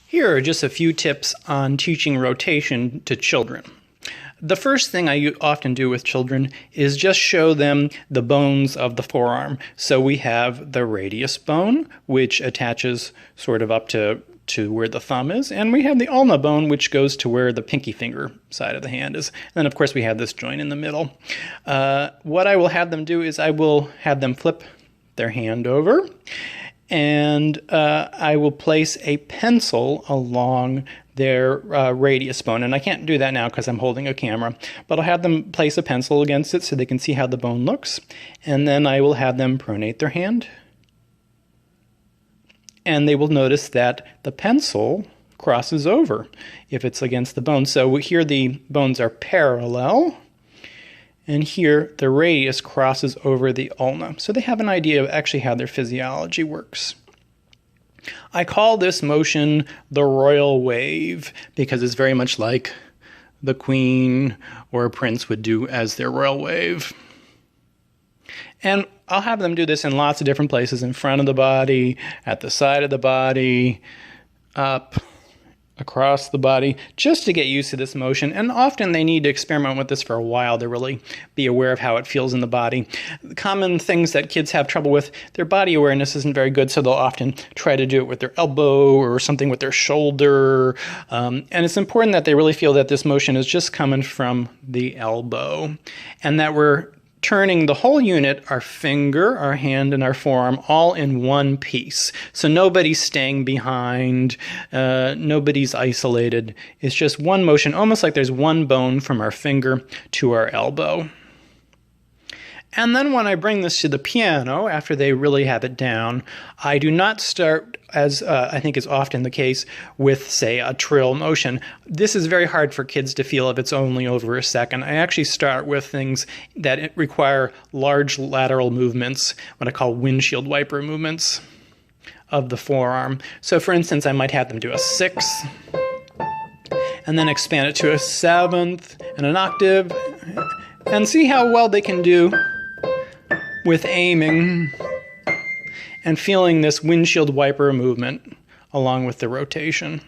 Here are just a few tips on teaching rotation to children. The first thing I often do with children is just show them the bones of the forearm. So we have the radius bone, which attaches sort of up to where the thumb is, and we have the ulna bone, which goes to where the pinky finger side of the hand is. And then, of course, we have this joint in the middle. What I will have them do is I will have them flip their hand over, and I will place a pencil along their radius bone. And I can't do that now because I'm holding a camera, but I'll have them place a pencil against it so they can see how the bone looks. And then I will have them pronate their hand. And they will notice that the pencil crosses over if it's against the bone. So here the bones are parallel, and here the radius crosses over the ulna. So they have an idea of actually how their physiology works. I call this motion the royal wave because it's very much like the queen or a prince would do as their royal wave. And I'll have them do this in lots of different places: in front of the body, at the side of the body, up, across the body, just to get used to this motion. And often they need to experiment with this for a while to really be aware of how it feels in the body. The common things that kids have trouble with, their body awareness isn't very good, so they'll often try to do it with their elbow or something with their shoulder. And it's important that they really feel that this motion is just coming from the elbow, and that we're turning the whole unit, our finger, our hand, and our forearm, all in one piece. So nobody's staying behind, nobody's isolated. It's just one motion, almost like there's one bone from our finger to our elbow. And then when I bring this to the piano, after they really have it down, I do not start, as I think is often the case, with, say, a trill motion. This is very hard for kids to feel if it's only over a second. I actually start with things that require large lateral movements, what I call windshield wiper movements of the forearm. So for instance, I might have them do a sixth, and then expand it to a seventh and an octave, and see how well they can do with aiming and feeling this windshield wiper movement along with the rotation.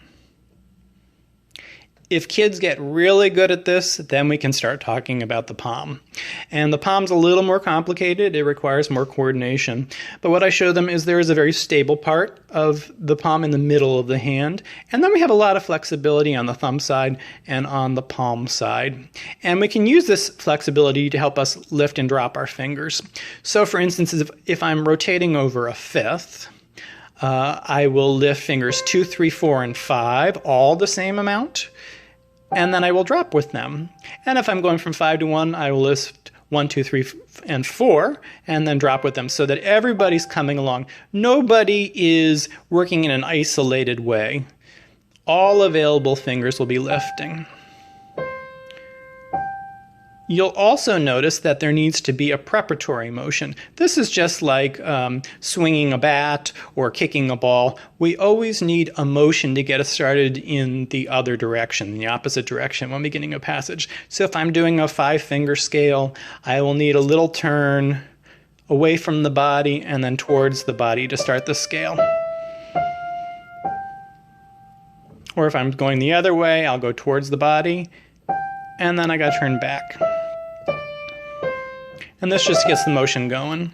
If kids get really good at this, then we can start talking about the palm. And the palm's a little more complicated. It requires more coordination. But what I show them is there is a very stable part of the palm in the middle of the hand. And then we have a lot of flexibility on the thumb side and on the palm side. And we can use this flexibility to help us lift and drop our fingers. So for instance, if I'm rotating over a fifth, I will lift fingers 2, 3, 4, and 5, all the same amount. And then I will drop with them. And if I'm going from 5 to 1, I will lift 1, 2, 3, and 4, and then drop with them so that everybody's coming along. Nobody is working in an isolated way. All available fingers will be lifting. You'll also notice that there needs to be a preparatory motion. This is just like swinging a bat or kicking a ball. We always need a motion to get us started in the other direction, the opposite direction when beginning a passage. So if I'm doing a 5-finger scale, I will need a little turn away from the body and then towards the body to start the scale. Or if I'm going the other way, I'll go towards the body, and then I got to turn back. And this just gets the motion going.